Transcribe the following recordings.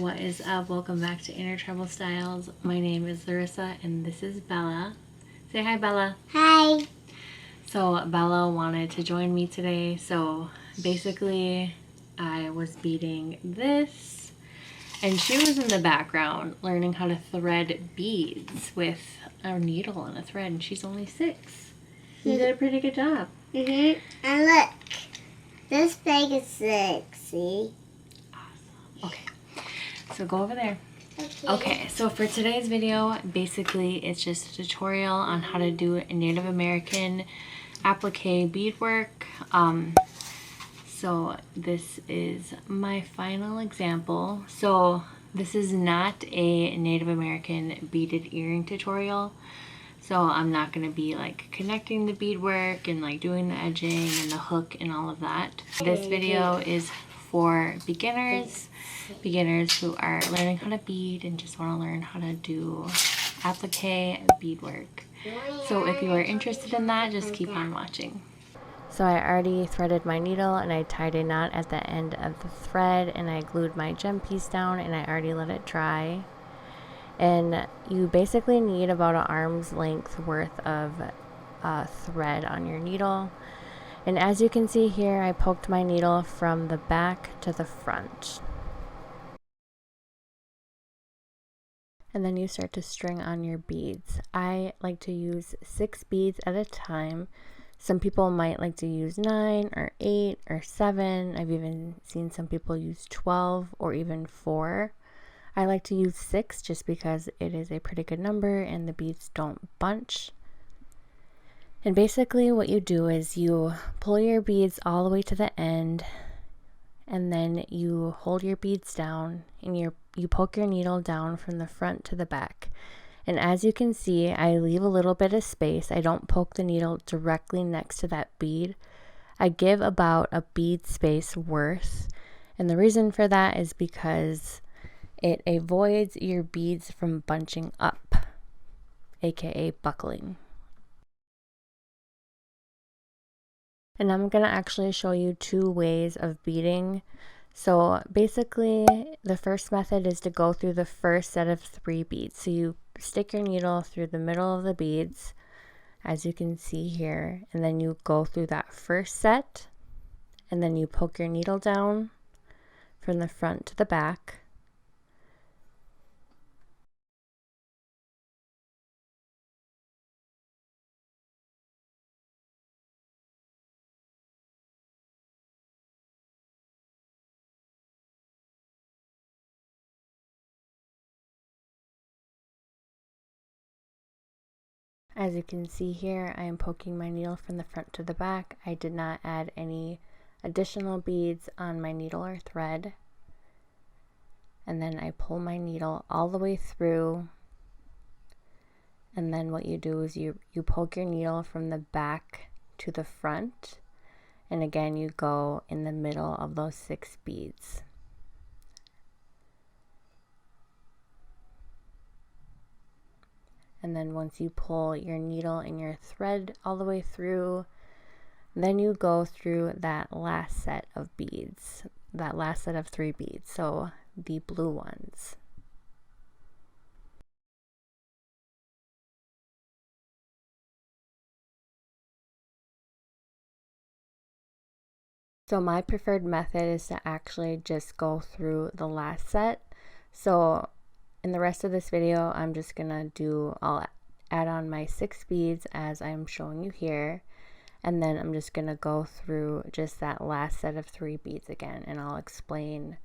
What is up? Welcome back to Inner Trouble Styles. My name is Larissa and this is Bella. Say hi, Bella. Hi. So Bella wanted to join me today. So basically I was beading this and she was in the background learning how to thread beads with a needle and a thread, and she's only 6. You did a pretty good job. And look, this bag is 6, see? Awesome. Okay, so go over there. Okay, so for today's video, basically it's just a tutorial on how to do a Native American applique beadwork. So this is my final example. So this is not a Native American beaded earring tutorial. So I'm not going to be like connecting the beadwork and like doing the edging and the hook and all of that. This video is for beginners who are learning how to bead and just want to learn how to do applique beadwork. So if you are interested in that, just keep on watching. So I already threaded my needle and I tied a knot at the end of the thread, and I glued my gem piece down and I already let it dry. And you basically need about an arm's length worth of thread on your needle. And as you can see here, I poked my needle from the back to the front. And then you start to string on your beads. I like to use 6 beads at a time. Some people might like to use 9 or 8 or 7. I've even seen some people use 12 or even 4. I like to use 6 just because it is a pretty good number and the beads don't bunch. And basically what you do is you pull your beads all the way to the end, and then you hold your beads down and you poke your needle down from the front to the back. And as you can see, I leave a little bit of space. I don't poke the needle directly next to that bead. I give about a bead space worth. And the reason for that is because it avoids your beads from bunching up, aka buckling. And I'm going to actually show you 2 ways of beading. So basically, the first method is to go through the first set of 3 beads. So you stick your needle through the middle of the beads, as you can see here, and then you go through that first set, and then you poke your needle down from the front to the back. As you can see here, I am poking my needle from the front to the back. I did not add any additional beads on my needle or thread. And then I pull my needle all the way through. And then what you do is you poke your needle from the back to the front. And again, you go in the middle of those 6 beads. And then once you pull your needle and your thread all the way through, then you go through that last set of beads, that last set of 3 beads, so the blue ones. So my preferred method is to actually just go through the last set. So in the rest of this video, I'm just gonna I'll add on my 6 beads as I'm showing you here, and then I'm just gonna go through just that last set of 3 beads again, and I'll explain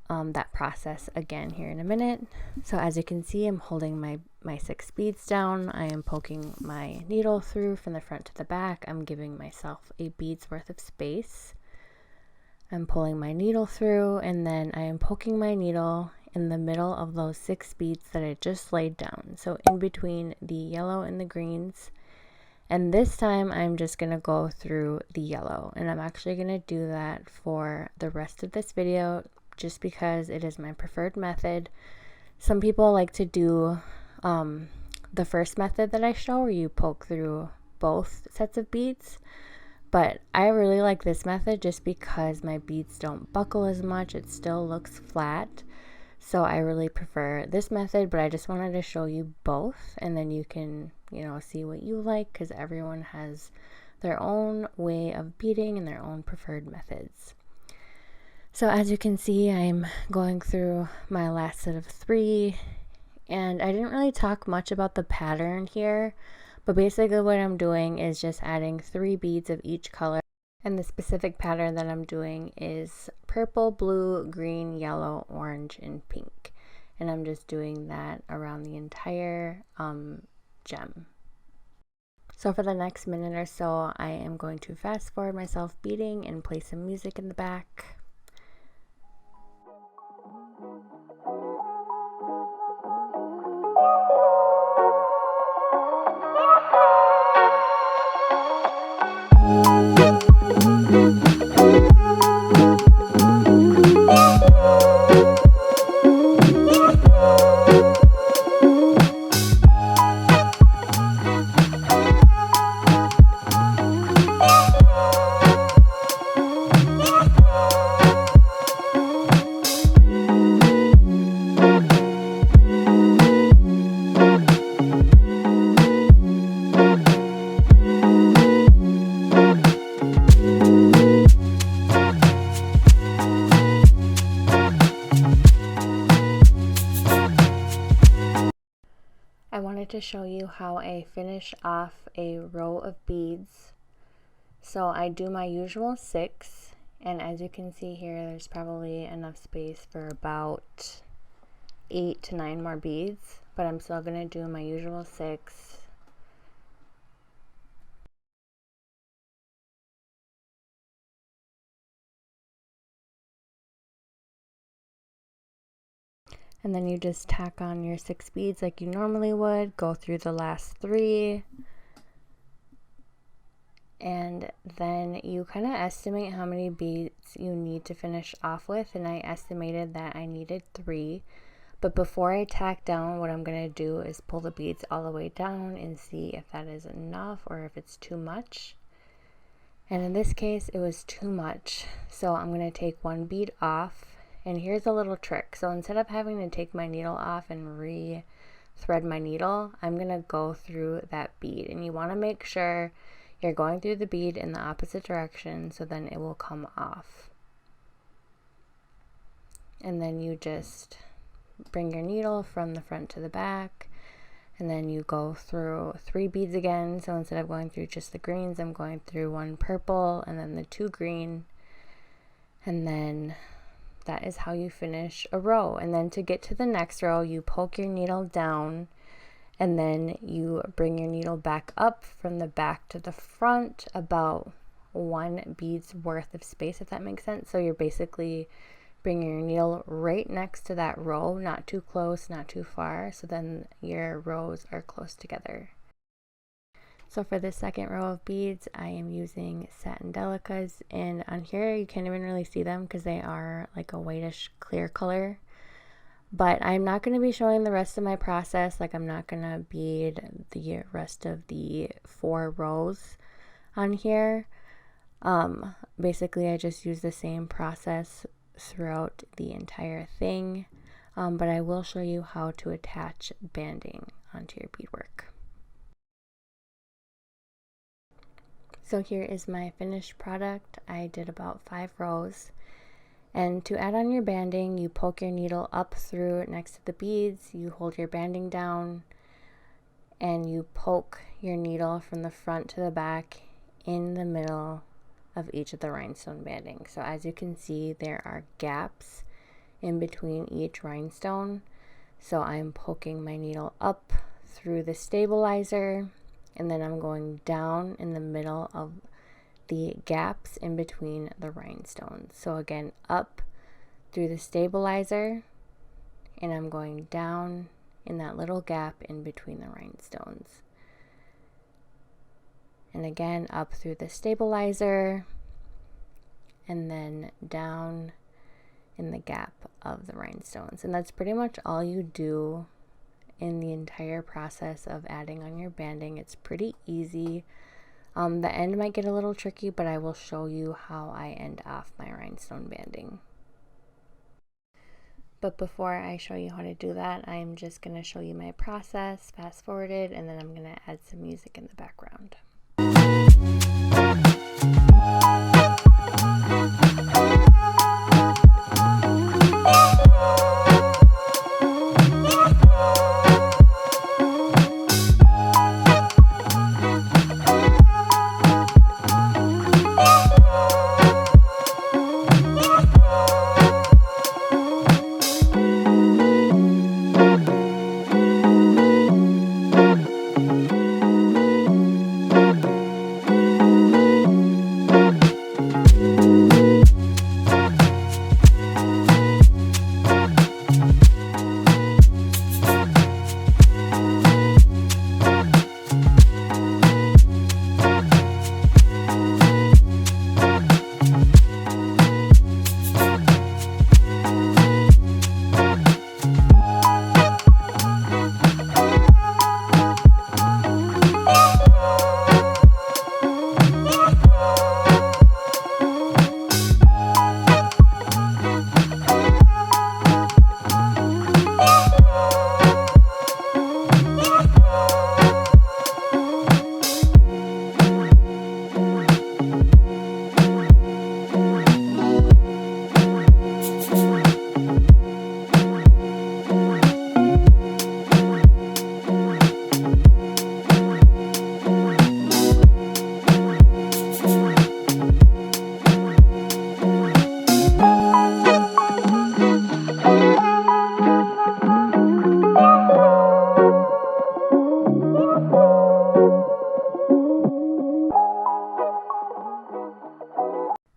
that process again here in a minute. So as you can see, I'm holding my 6 beads down. I am poking my needle through from the front to the back. I'm giving myself a bead's worth of space. I'm pulling my needle through, and then I am poking my needle in the middle of those 6 beads that I just laid down, so in between the yellow and the greens. And this time I'm just gonna go through the yellow, and I'm actually gonna do that for the rest of this video just because it is my preferred method. Some people like to do the first method that I show, where you poke through both sets of beads, but I really like this method just because my beads don't buckle as much. It still looks flat. So I really prefer this method, but I just wanted to show you both, and then you can, see what you like, because everyone has their own way of beading and their own preferred methods. So as you can see, I'm going through my last set of 3, and I didn't really talk much about the pattern here, but basically what I'm doing is just adding 3 beads of each color. And the specific pattern that I'm doing is purple, blue, green, yellow, orange, and pink. And I'm just doing that around the entire gem. So for the next minute or so, I am going to fast forward myself beading and play some music in the back. I wanted to show you how I finish off a row of beads. So I do my usual 6, and as you can see here, there's probably enough space for about 8 to 9 more beads, but I'm still going to do my usual 6. And then you just tack on your 6 beads like you normally would, go through the last 3, and then you kind of estimate how many beads you need to finish off with, and I estimated that I needed 3. But before I tack down, what I'm going to do is pull the beads all the way down and see if that is enough or if it's too much. And in this case, it was too much. So I'm going to take 1 bead off. And here's a little trick. So instead of having to take my needle off and re-thread my needle, I'm going to go through that bead. And you want to make sure you're going through the bead in the opposite direction, so then it will come off. And then you just bring your needle from the front to the back, and then you go through 3 beads again. So instead of going through just the greens, I'm going through 1 purple and then the 2 green, and then that is how you finish a row. And then to get to the next row, you poke your needle down, and then you bring your needle back up from the back to the front about 1 bead's worth of space, if that makes sense. So you're basically bringing your needle right next to that row, not too close, not too far, so then your rows are close together. So for this second row of beads, I am using Satin Delicas, and on here you can't even really see them because they are like a whitish clear color. But I'm not going to be showing the rest of my process. Like, I'm not going to bead the rest of the 4 rows on here. Basically I just use the same process throughout the entire thing, but I will show you how to attach banding onto your beadwork. So here is my finished product. I did about 5 rows, and to add on your banding, you poke your needle up through next to the beads, you hold your banding down, and you poke your needle from the front to the back in the middle of each of the rhinestone banding. So as you can see, there are gaps in between each rhinestone. So I'm poking my needle up through the stabilizer, and then I'm going down in the middle of the gaps in between the rhinestones. So again, up through the stabilizer, and I'm going down in that little gap in between the rhinestones. And again, up through the stabilizer, and then down in the gap of the rhinestones. And that's pretty much all you do in the entire process of adding on your banding. It's pretty easy. The end might get a little tricky, but I will show you how I end off my rhinestone banding. But before I show you how to do that, I'm just going to show you my process, fast forwarded, and then I'm going to add some music in the background.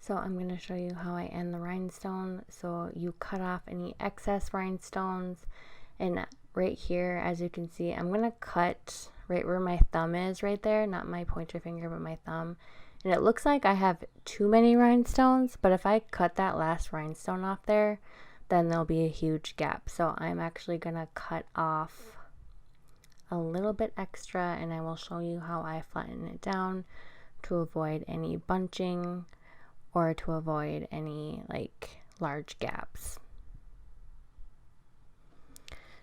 So I'm going to show you how I end the rhinestone. So you cut off any excess rhinestones, and right here, as you can see, I'm going to cut right where my thumb is right there, not my pointer finger, but my thumb. And it looks like I have too many rhinestones, but if I cut that last rhinestone off there, then there'll be a huge gap. So I'm actually going to cut off a little bit extra, and I will show you how I flatten it down to avoid any bunching or to avoid any like large gaps.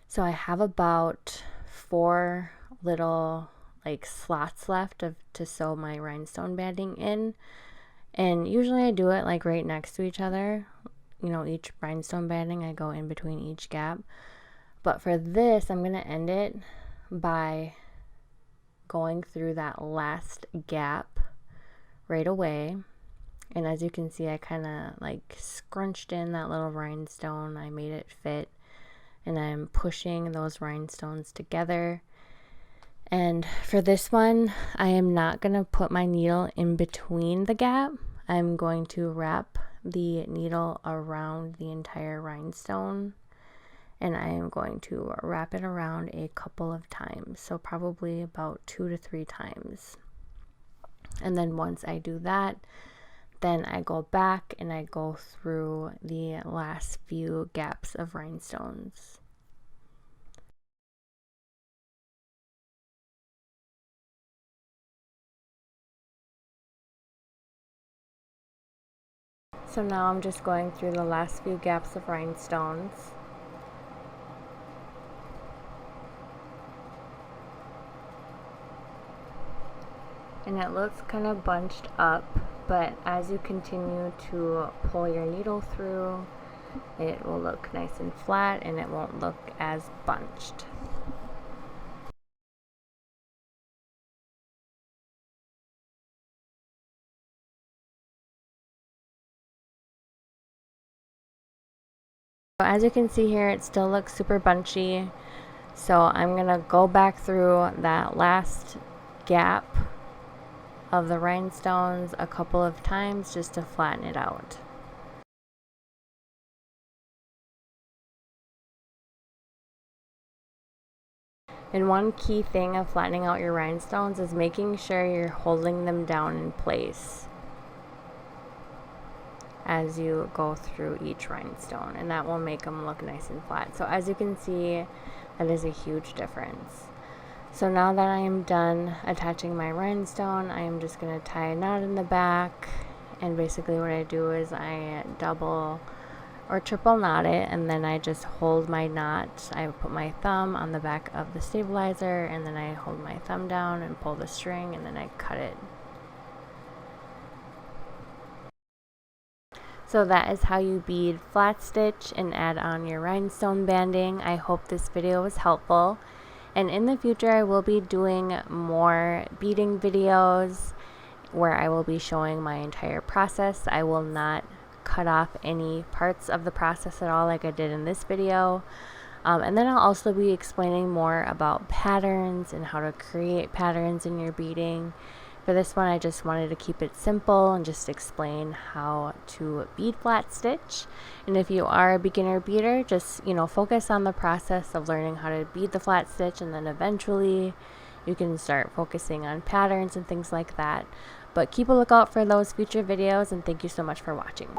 So I have about 4 little like slots left to sew my rhinestone banding in, and usually I do it like right next to each other. You know, each rhinestone banding I go in between each gap. But for this, I'm going to end it by going through that last gap right away. And as you can see, I kind of like scrunched in that little rhinestone. I made it fit, and I'm pushing those rhinestones together. And for this one, I am not going to put my needle in between the gap. I'm going to wrap the needle around the entire rhinestone, and I am going to wrap it around a couple of times, so probably about 2 to 3 times. And then once I do that, then I go back and I go through the last few gaps of rhinestones. So now I'm just going through the last few gaps of rhinestones. And it looks kind of bunched up, but as you continue to pull your needle through, it will look nice and flat and it won't look as bunched. So as you can see here, it still looks super bunchy. So I'm gonna go back through that last gap of the rhinestones a couple of times just to flatten it out. And one key thing of flattening out your rhinestones is making sure you're holding them down in place as you go through each rhinestone, and that will make them look nice and flat. So as you can see, that is a huge difference. So now that I am done attaching my rhinestone, I am just going to tie a knot in the back, and basically what I do is I double or triple knot it, and then I just hold my knot. I put my thumb on the back of the stabilizer, and then I hold my thumb down and pull the string, and then I cut it. So that is how you bead flat stitch and add on your rhinestone banding. I hope this video was helpful, and in the future I will be doing more beading videos where I will be showing my entire process. I will not cut off any parts of the process at all like I did in this video. And then I'll also be explaining more about patterns and how to create patterns in your beading. For this one, I just wanted to keep it simple and just explain how to bead flat stitch. And if you are a beginner beader, just focus on the process of learning how to bead the flat stitch, and then eventually you can start focusing on patterns and things like that. But keep a lookout for those future videos, and thank you so much for watching.